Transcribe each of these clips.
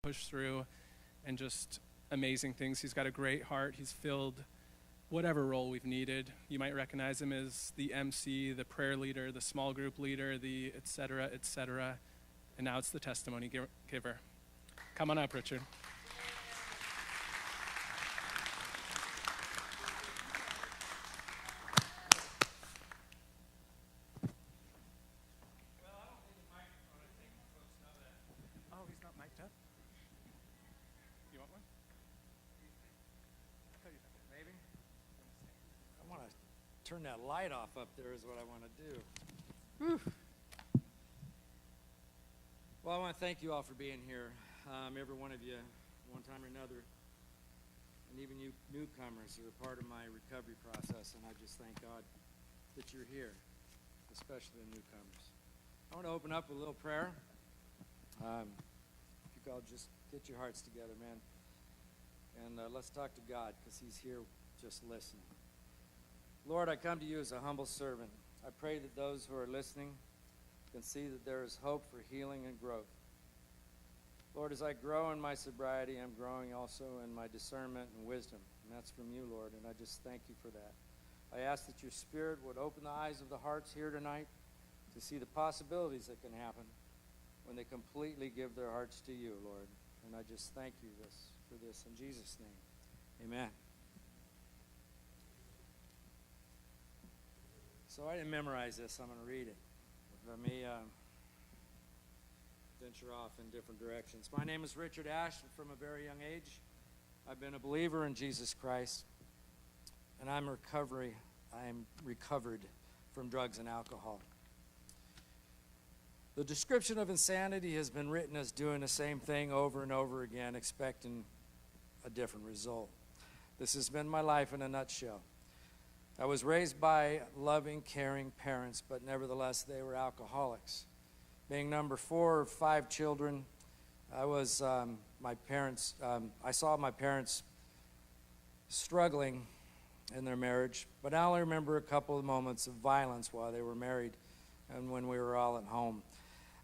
push through and just amazing things. He's got a great heart. He's filled whatever role we've needed. You might recognize him as the MC, the prayer leader, the small group leader, the et cetera, and now it's the testimony giver. Come on up, Richard. Turn that light off up there is what I want to do. Whew. Well, I want to thank you all for being here. Every one of you, one time or another, and even you newcomers are a part of my recovery process, and I just thank God that you're here, especially the newcomers. I want to open up with a little prayer. If you all just get your hearts together, man, and let's talk to God, because he's here just listening. Lord, I come to you as a humble servant. I pray that those who are listening can see that there is hope for healing and growth. Lord, as I grow in my sobriety, I'm growing also in my discernment and wisdom, and that's from you, Lord, and I just thank you for that. I ask that your Spirit would open the eyes of the hearts here tonight to see the possibilities that can happen when they completely give their hearts to you, Lord, and I just thank you for this in Jesus' name. Amen. So I didn't memorize this. I'm going to read it. Let me venture off in different directions. My name is Richard Ashton. From a very young age, I've been a believer in Jesus Christ, and I'm recovered from drugs and alcohol. The description of insanity has been written as doing the same thing over and over again, expecting a different result. This has been my life in a nutshell. I was raised by loving, caring parents, but nevertheless, they were alcoholics. Being number 4 of 5 children, I saw my parents struggling in their marriage, but I only remember a couple of moments of violence while they were married and when we were all at home.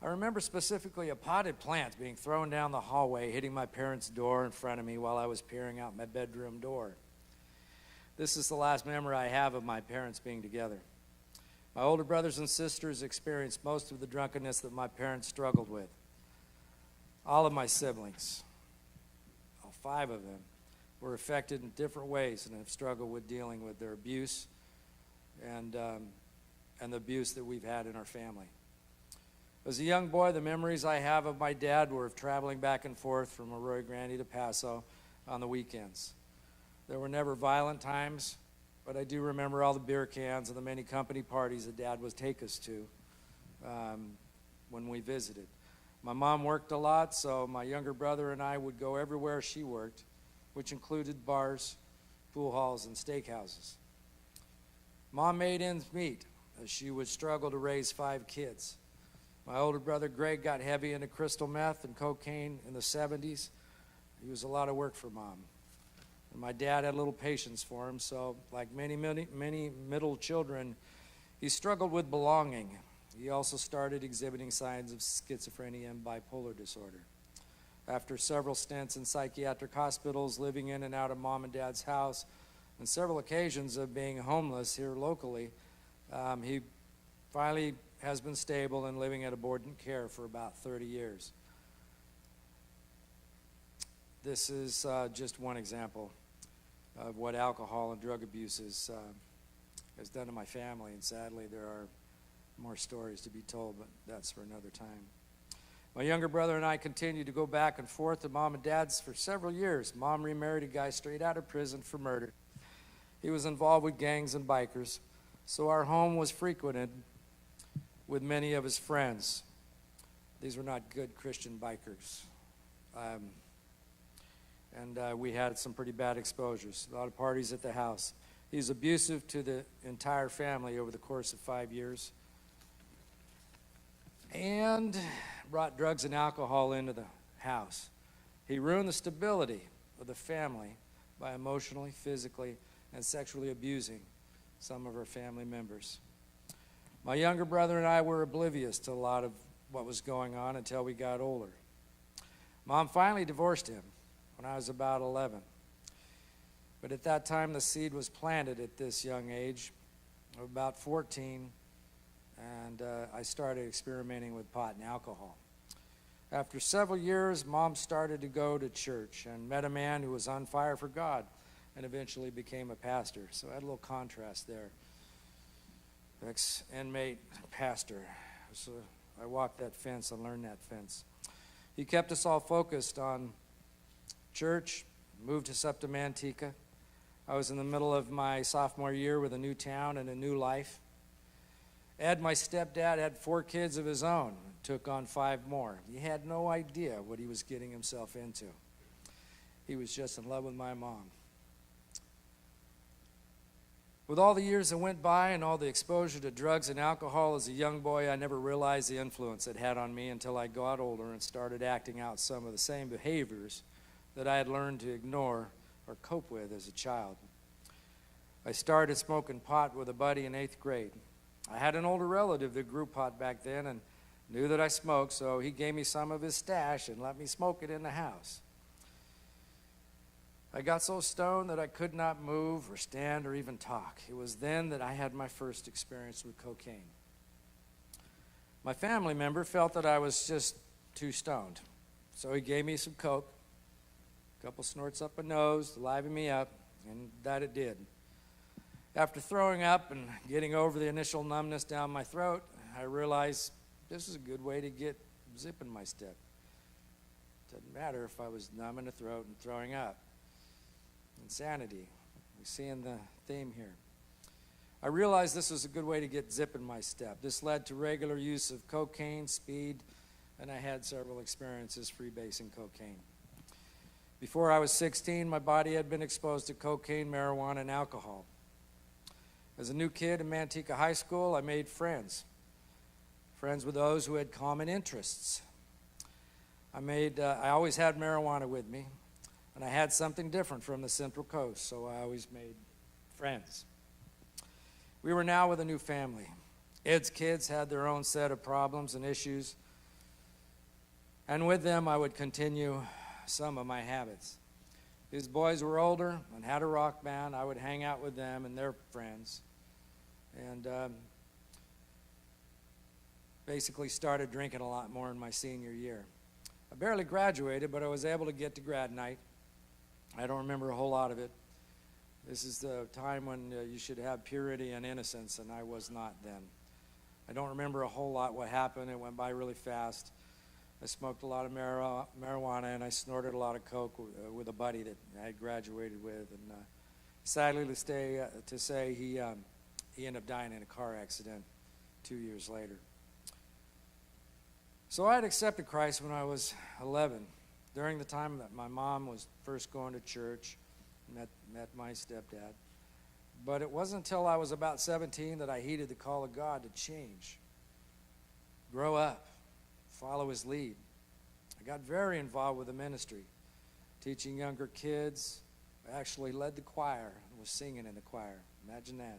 I remember specifically a potted plant being thrown down the hallway, hitting my parents' door in front of me while I was peering out my bedroom door. This is the last memory I have of my parents being together. My older brothers and sisters experienced most of the drunkenness that my parents struggled with. All of my siblings, all 5 of them, were affected in different ways and have struggled with dealing with their abuse and the abuse that we've had in our family. As a young boy, the memories I have of my dad were of traveling back and forth from Arroyo Grande to Paso on the weekends. There were never violent times, but I do remember all the beer cans and the many company parties that Dad would take us to when we visited. My mom worked a lot, so my younger brother and I would go everywhere she worked, which included bars, pool halls, and steakhouses. Mom made ends meet, as she would struggle to raise 5 kids. My older brother Greg got heavy into crystal meth and cocaine in the 70s. He was a lot of work for Mom. And my dad had little patience for him, so like many middle children, he struggled with belonging. He also started exhibiting signs of schizophrenia and bipolar disorder. After several stints in psychiatric hospitals, living in and out of Mom and Dad's house, and several occasions of being homeless here locally, he finally has been stable and living at a board and care for about 30 years. This is just one example of what alcohol and drug abuse has done to my family, and sadly there are more stories to be told, but that's for another time. My younger brother and I continued to go back and forth to Mom and Dad's for several years. Mom remarried a guy straight out of prison for murder. He was involved with gangs and bikers, so our home was frequented with many of his friends. These were not good Christian bikers. And we had some pretty bad exposures, a lot of parties at the house. He was abusive to the entire family over the course of 5 years and brought drugs and alcohol into the house. He ruined the stability of the family by emotionally, physically, and sexually abusing some of our family members. My younger brother and I were oblivious to a lot of what was going on until we got older. Mom finally divorced him when I was about 11. But at that time, the seed was planted at this young age, of about 14, and I started experimenting with pot and alcohol. After several years, Mom started to go to church and met a man who was on fire for God and eventually became a pastor. So I had a little contrast there. Ex-inmate pastor. So I walked that fence and learned that fence. He kept us all focused on church, moved us up to Manteca. I was in the middle of my sophomore year with a new town and a new life. Ed, my stepdad, had 4 kids of his own, took on 5 more. He had no idea what he was getting himself into. He was just in love with my mom. With all the years that went by and all the exposure to drugs and alcohol as a young boy, I never realized the influence it had on me until I got older and started acting out some of the same behaviors that I had learned to ignore or cope with as a child. I started smoking pot with a buddy in 8th grade. I had an older relative that grew pot back then and knew that I smoked, so he gave me some of his stash and let me smoke it in the house. I got so stoned that I could not move or stand or even talk. It was then that I had my first experience with cocaine. My family member felt that I was just too stoned, so he gave me some coke, a couple snorts up my nose to liven me up, and that it did. After throwing up and getting over the initial numbness down my throat, I realized this is a good way to get zip in my step. Doesn't matter if I was numb in the throat and throwing up. Insanity. We're seeing the theme here. I realized this was a good way to get zip in my step. This led to regular use of cocaine, speed, and I had several experiences freebasing cocaine. Before I was 16, my body had been exposed to cocaine, marijuana, and alcohol. As a new kid in Manteca High School, I made friends with those who had common interests. I always had marijuana with me, and I had something different from the Central Coast, so I always made friends. We were now with a new family. Ed's kids had their own set of problems and issues, and with them I would continue some of my habits. His boys were older and had a rock band. I would hang out with them and their friends, and basically started drinking a lot more in my senior year. I barely graduated, but I was able to get to grad night. I don't remember a whole lot of it. This is the time when you should have purity and innocence, and I was not then. I don't remember a whole lot what happened. It went by really fast. I smoked a lot of marijuana, and I snorted a lot of coke with a buddy that I had graduated with. And sadly to say, he ended up dying in a car accident 2 years later. So I had accepted Christ when I was 11, during the time that my mom was first going to church, met my stepdad. But it wasn't until I was about 17 that I heeded the call of God to change, grow up, follow his lead. I got very involved with the ministry, teaching younger kids. I actually led the choir and was singing in the choir. Imagine that.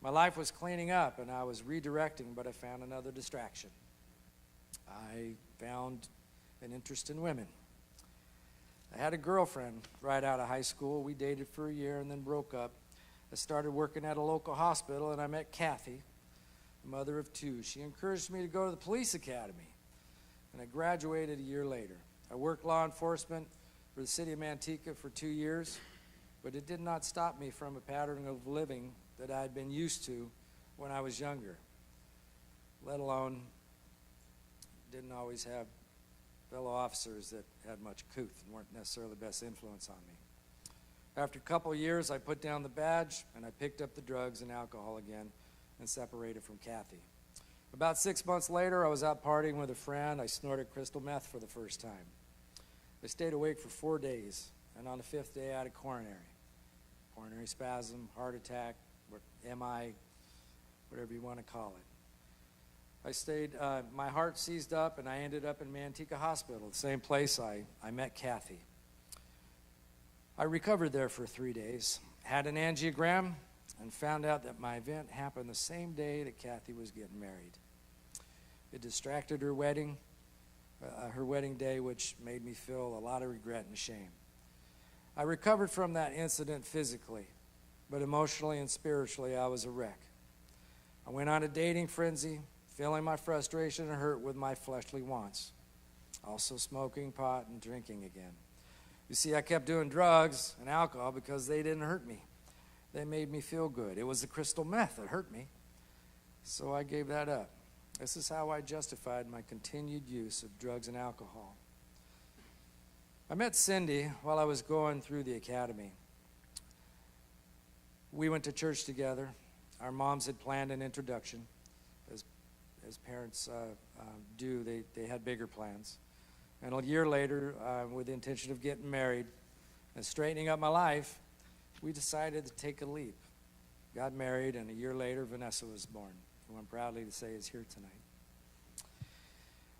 My life was cleaning up and I was redirecting, but I found another distraction. I found an interest in women. I had a girlfriend right out of high school. We dated for a year and then broke up. I started working at a local hospital and I met Kathy, mother of 2. She encouraged me to go to the police academy, and I graduated a year later. I worked law enforcement for the city of Manteca for 2 years, but it did not stop me from a pattern of living that I had been used to when I was younger, let alone didn't always have fellow officers that had much couth and weren't necessarily the best influence on me. After a couple of years, I put down the badge and I picked up the drugs and alcohol again and separated from Kathy. About 6 months later, I was out partying with a friend. I snorted crystal meth for the first time. I stayed awake for 4 days, and on the 5th day, I had a coronary spasm, heart attack, MI, whatever you want to call it. My heart seized up, and I ended up in Manteca Hospital, the same place I met Kathy. I recovered there for 3 days, had an angiogram, and found out that my event happened the same day that Kathy was getting married. It distracted her wedding, her wedding day, which made me feel a lot of regret and shame. I recovered from that incident physically, but emotionally and spiritually, I was a wreck. I went on a dating frenzy, filling my frustration and hurt with my fleshly wants, also smoking pot and drinking again. You see, I kept doing drugs and alcohol because they didn't hurt me. They made me feel good. It was the crystal meth that hurt me, so I gave that up. This is how I justified my continued use of drugs and alcohol. I met Cindy while I was going through the academy. We went to church together. Our moms had planned an introduction. As parents do, they had bigger plans. And a year later, with the intention of getting married and straightening up my life, we decided to take a leap. Got married, and a year later, Vanessa was born, who I'm proudly to say is here tonight.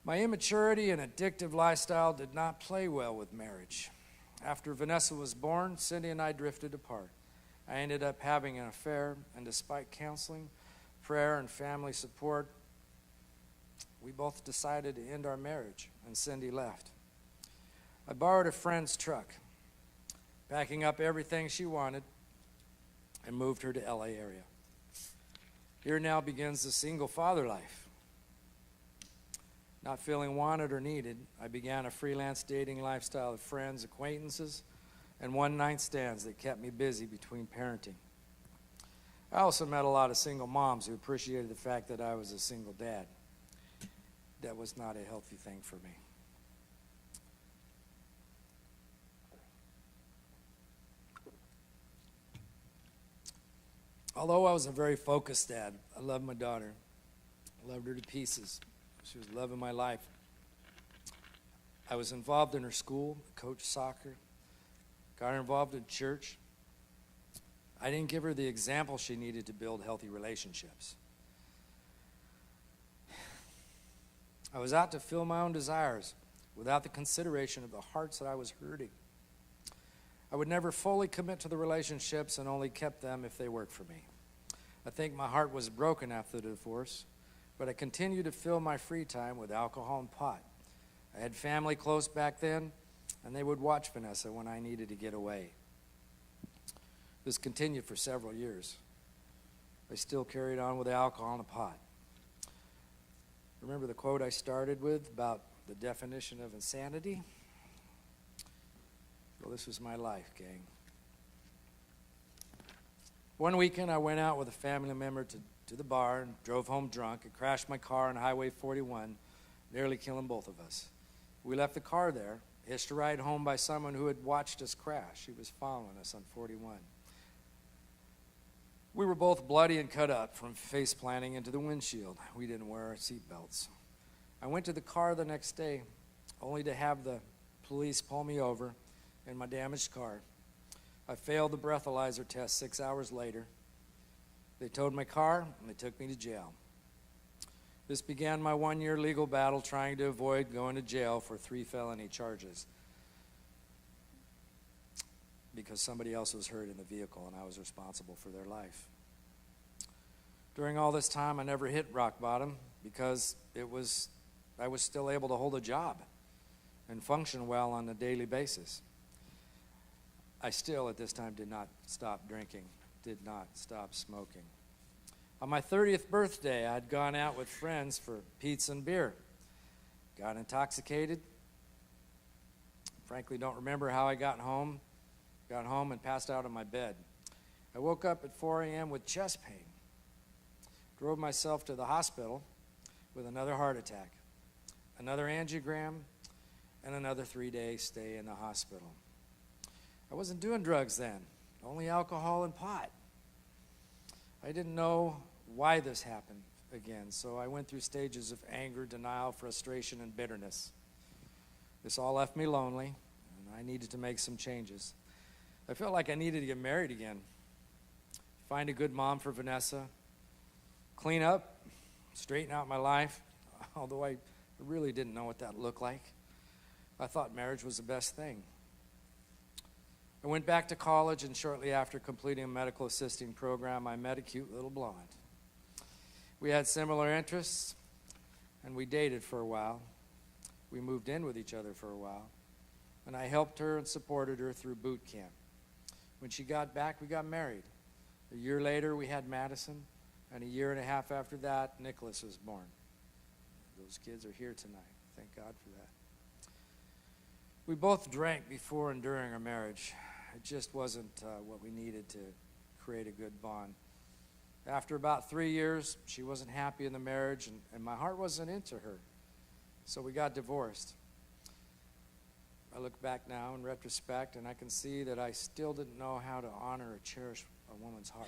My immaturity and addictive lifestyle did not play well with marriage. After Vanessa was born, Cindy and I drifted apart. I ended up having an affair, and despite counseling, prayer, and family support, we both decided to end our marriage, and Cindy left. I borrowed a friend's truck, packing up everything she wanted, and moved her to LA area. Here now begins the single father life. Not feeling wanted or needed, I began a freelance dating lifestyle of friends, acquaintances, and one-night stands that kept me busy between parenting. I also met a lot of single moms who appreciated the fact that I was a single dad. That was not a healthy thing for me. Although I was a very focused dad, I loved my daughter. I loved her to pieces. She was the love of my life. I was involved in her school, coached soccer, got her involved in church. I didn't give her the example she needed to build healthy relationships. I was out to fill my own desires without the consideration of the hearts that I was hurting. I would never fully commit to the relationships and only kept them if they worked for me. I think my heart was broken after the divorce, but I continued to fill my free time with alcohol and pot. I had family close back then, and they would watch Vanessa when I needed to get away. This continued for several years. I still carried on with the alcohol and the pot. Remember the quote I started with about the definition of insanity? Well, this was my life, gang. One weekend, I went out with a family member to the bar and drove home drunk. I crashed my car on Highway 41, nearly killing both of us. We left the car there, hitched a ride home by someone who had watched us crash. He was following us on 41. We were both bloody and cut up from face planting into the windshield. We didn't wear our seatbelts. I went to the car the next day, only to have the police pull me over in my damaged car. I failed the breathalyzer test 6 hours later. They towed my car, and they took me to jail. This began my one-year legal battle trying to avoid going to jail for 3 felony charges because somebody else was hurt in the vehicle and I was responsible for their life. During all this time, I never hit rock bottom because I was still able to hold a job and function well on a daily basis. I still, at this time, did not stop drinking, did not stop smoking. On my 30th birthday, I'd gone out with friends for pizza and beer. Got intoxicated. Frankly, don't remember how I got home. Got home and passed out on my bed. I woke up at 4 a.m. with chest pain. Drove myself to the hospital with another heart attack, another angiogram, and another 3-day stay in the hospital. I wasn't doing drugs then, only alcohol and pot. I didn't know why this happened again, so I went through stages of anger, denial, frustration, and bitterness. This all left me lonely, and I needed to make some changes. I felt like I needed to get married again, find a good mom for Vanessa, clean up, straighten out my life, although I really didn't know what that looked like. I thought marriage was the best thing. I went back to college, and shortly after completing a medical assisting program, I met a cute little blonde. We had similar interests, and we dated for a while. We moved in with each other for a while, and I helped her and supported her through boot camp. When she got back, we got married. A year later, we had Madison, and a year and a half after that, Nicholas was born. Those kids are here tonight. Thank God for that. We both drank before and during our marriage. It just wasn't what we needed to create a good bond. After about 3 years, she wasn't happy in the marriage, and my heart wasn't into her. So we got divorced. I look back now in retrospect, and I can see that I still didn't know how to honor or cherish a woman's heart.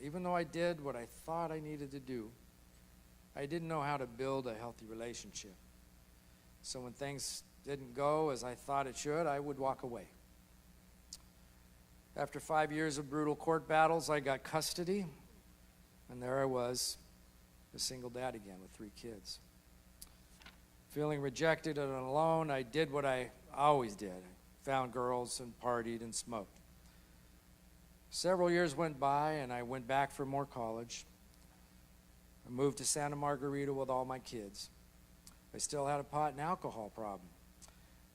Even though I did what I thought I needed to do, I didn't know how to build a healthy relationship. So when things didn't go as I thought it should, I would walk away. After 5 years of brutal court battles, I got custody, and there I was, a single dad again with 3 kids. Feeling rejected and alone, I did what I always did. I found girls and partied and smoked. Several years went by, and I went back for more college. I moved to Santa Margarita with all my kids. I still had a pot and alcohol problem.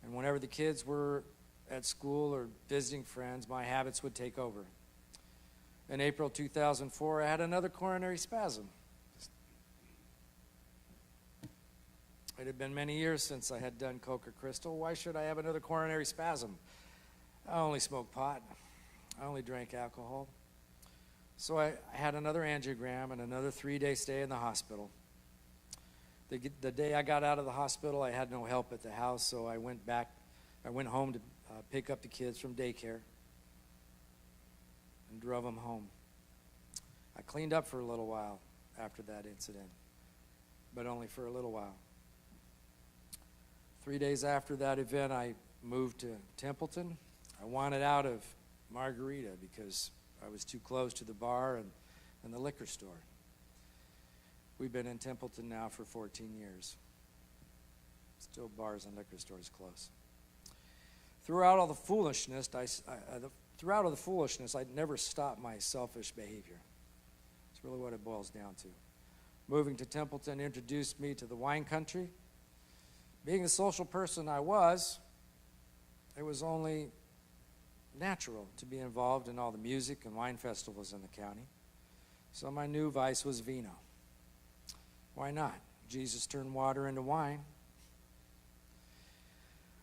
And whenever the kids were at school or visiting friends, my habits would take over. In April 2004, I had another coronary spasm. It had been many years since I had done Coke or Crystal. Why should I have another coronary spasm? I only smoked pot. I only drank alcohol. So I had another angiogram and another 3-day stay in the hospital. The day I got out of the hospital, I had no help at the house, so I went home to pick up the kids from daycare and drove them home. I cleaned up for a little while after that incident, but only for a little while. 3 days after that event, I moved to Templeton. I wanted out of Margarita because I was too close to the bar and the liquor store. We've been in Templeton now for 14 years. Still bars and liquor stores close. Throughout all the foolishness, I'd never stopped my selfish behavior. It's really what it boils down to. Moving to Templeton introduced me to the wine country. Being the social person I was, it was only natural to be involved in all the music and wine festivals in the county. So my new vice was vino. Why not? Jesus turned water into wine.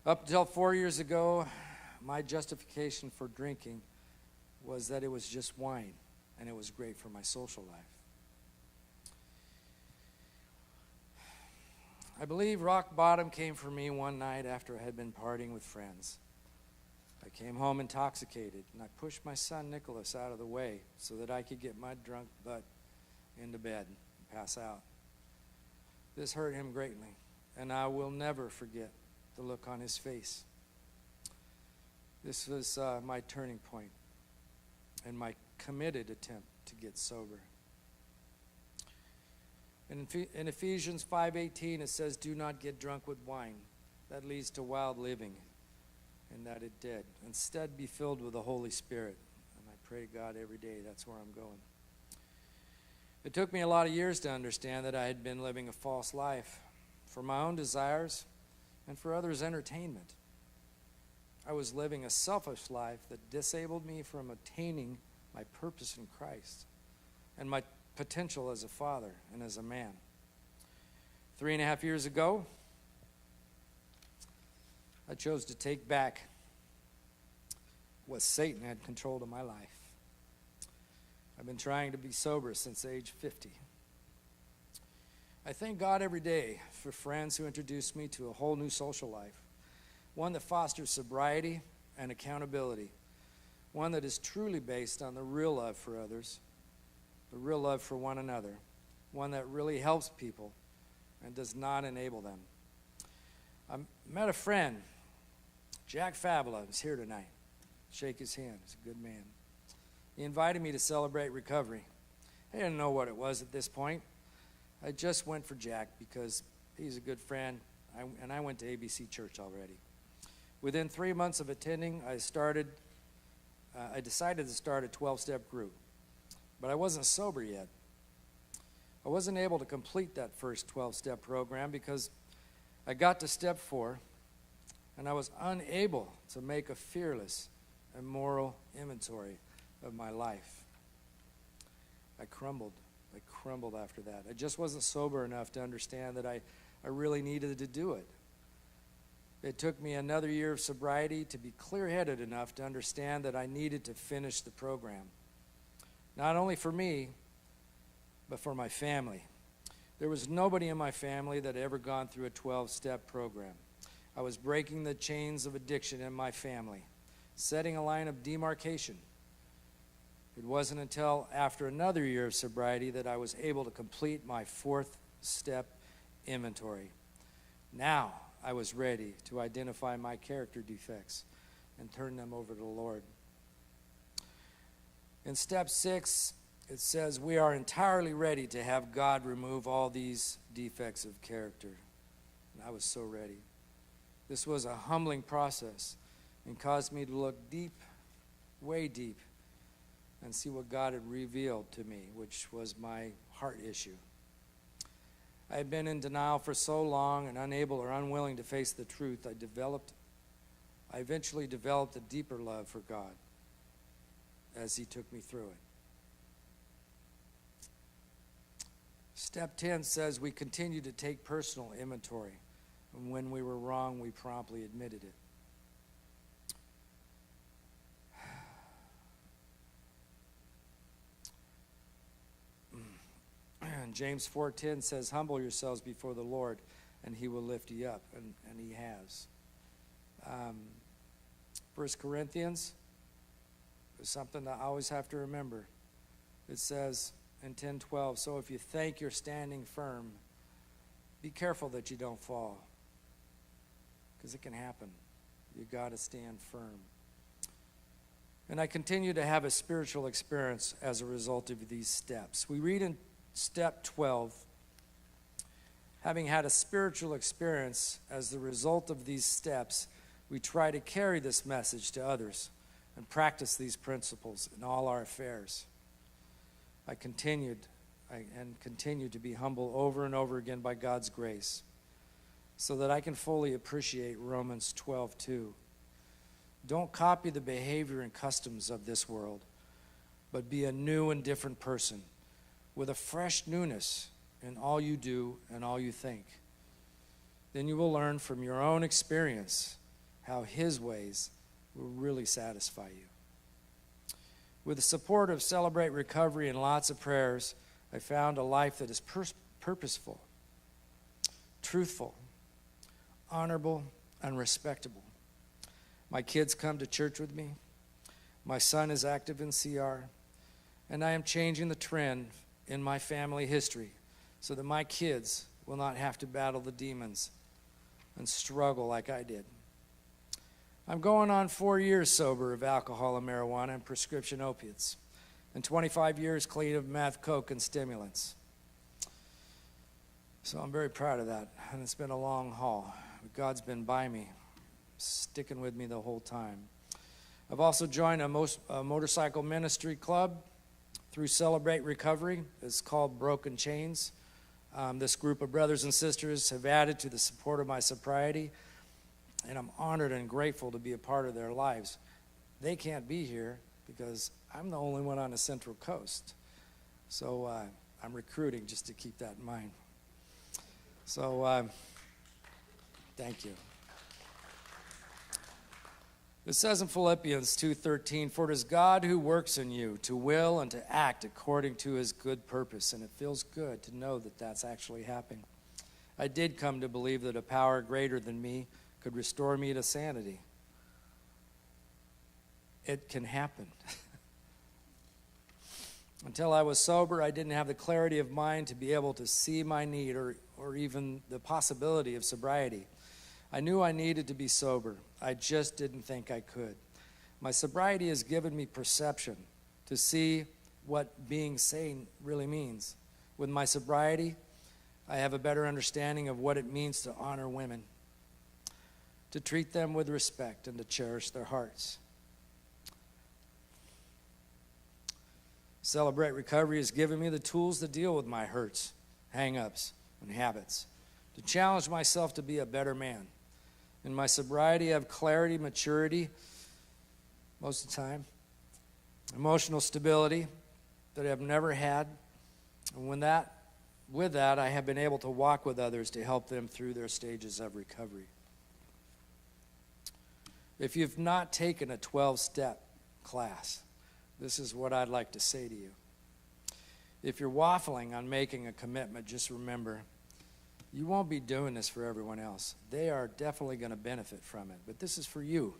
Up until 4 years ago, my justification for drinking was that it was just wine, and it was great for my social life. I believe rock bottom came for me one night after I had been partying with friends. I came home intoxicated, and I pushed my son Nicholas out of the way so that I could get my drunk butt into bed and pass out. This hurt him greatly, and I will never forget the look on his face. This was my turning point and my committed attempt to get sober. In Ephesians 5:18, it says, "Do not get drunk with wine. That leads to wild living," and that it did. Instead, be filled with the Holy Spirit. And I pray to God every day that's where I'm going. It took me a lot of years to understand that I had been living a false life for my own desires and for others' entertainment. I was living a selfish life that disabled me from attaining my purpose in Christ and my potential as a father and as a man. 3.5 years ago, I chose to take back what Satan had controlled of my life. I've been trying to be sober since age 50. I thank God every day for friends who introduced me to a whole new social life, one that fosters sobriety and accountability, one that is truly based on the real love for others, the real love for one another, one that really helps people and does not enable them. I met a friend, Jack Fabula, who's here tonight. Shake his hand. He's a good man. He invited me to celebrate recovery. I didn't know what it was at this point. I just went for Jack because he's a good friend, and I went to ABC Church already. Within 3 months of attending, I decided to start a 12-step group, but I wasn't sober yet. I wasn't able to complete that first 12-step program because I got to step 4, and I was unable to make a fearless and moral inventory of my life. I crumbled. I crumbled after that. I just wasn't sober enough to understand that I really needed to do it. It took me another year of sobriety to be clear-headed enough to understand that I needed to finish the program. Not only for me, but for my family. There was nobody in my family that had ever gone through a 12-step program. I was breaking the chains of addiction in my family, setting a line of demarcation. It wasn't until after another year of sobriety that I was able to complete my 4th step inventory. Now I was ready to identify my character defects and turn them over to the Lord. In step 6, it says we are entirely ready to have God remove all these defects of character. And I was so ready. This was a humbling process and caused me to look deep, way deep, and see what God had revealed to me, which was my heart issue. I had been in denial for so long and unable or unwilling to face the truth, I eventually developed a deeper love for God as He took me through it. Step 10 says we continue to take personal inventory, and when we were wrong, we promptly admitted it. James 4:10 says, humble yourselves before the Lord, and He will lift you up, and He has. 1 Corinthians is something that I always have to remember. It says in 10:12, so if you think you're standing firm, be careful that you don't fall, because it can happen. You got to stand firm. And I continue to have a spiritual experience as a result of these steps. We read in Step 12, having had a spiritual experience as the result of these steps, we try to carry this message to others and practice these principles in all our affairs. I continue to be humbled over and over again by God's grace so that I can fully appreciate Romans 12:2. Don't copy the behavior and customs of this world, but be a new and different person with a fresh newness in all you do and all you think. Then you will learn from your own experience how His ways will really satisfy you. With the support of Celebrate Recovery and lots of prayers, I found a life that is purposeful, truthful, honorable, and respectable. My kids come to church with me. My son is active in CR. And I am changing the trend in my family history so that my kids will not have to battle the demons and struggle like I did. I'm going on 4 years sober of alcohol and marijuana and prescription opiates, and 25 years clean of meth, coke, and stimulants. So I'm very proud of that, and it's been a long haul. But God's been by me, sticking with me the whole time. I've also joined a motorcycle ministry club through Celebrate Recovery. It's called Broken Chains. This group of brothers and sisters have added to the support of my sobriety, and I'm honored and grateful to be a part of their lives. They can't be here because I'm the only one on the Central Coast. So I'm recruiting just to keep that in mind. So thank you. It says in Philippians 2:13, for it is God who works in you to will and to act according to His good purpose. And it feels good to know that that's actually happening. I did come to believe that a power greater than me could restore me to sanity. It can happen. Until I was sober, I didn't have the clarity of mind to be able to see my need or even the possibility of sobriety. I knew I needed to be sober. I just didn't think I could. My sobriety has given me perception to see what being sane really means. With my sobriety, I have a better understanding of what it means to honor women, to treat them with respect, and to cherish their hearts. Celebrate Recovery has given me the tools to deal with my hurts, hang-ups, and habits, to challenge myself to be a better man. In my sobriety, I have clarity, maturity, most of the time, emotional stability that I've never had. And with that, I have been able to walk with others to help them through their stages of recovery. If you've not taken a 12-step class, this is what I'd like to say to you. If you're waffling on making a commitment, just remember, you won't be doing this for everyone else. They are definitely going to benefit from it, but this is for you.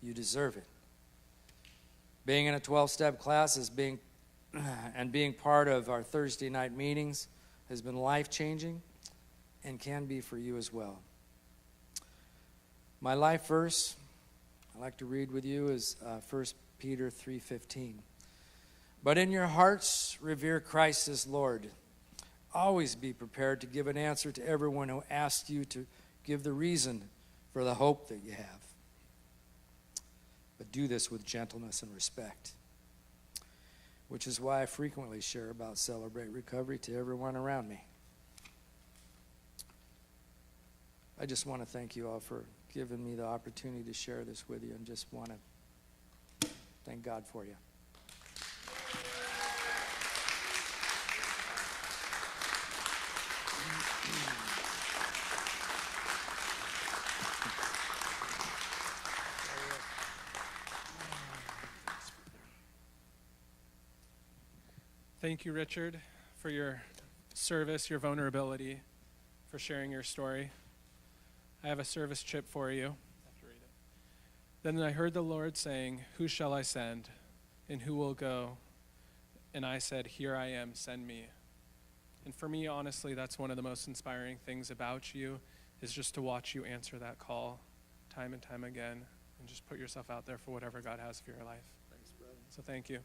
You deserve it. Being in a 12-step class is being part of our Thursday night meetings has been life-changing and can be for you as well. My life verse I'd like to read with you is 1 Peter 3:15. But in your hearts revere Christ as Lord. Always be prepared to give an answer to everyone who asks you to give the reason for the hope that you have. But do this with gentleness and respect, which is why I frequently share about Celebrate Recovery to everyone around me. I just want to thank you all for giving me the opportunity to share this with you, and just want to thank God for you. Thank you, Richard, for your service, your vulnerability, for sharing your story. I have a service chip for you. Then I heard the Lord saying, "Who shall I send? And who will go?" And I said, "Here I am, send me." And for me, honestly, that's one of the most inspiring things about you, is just to watch you answer that call time and time again, and just put yourself out there for whatever God has for your life. Thanks, brother. So thank you.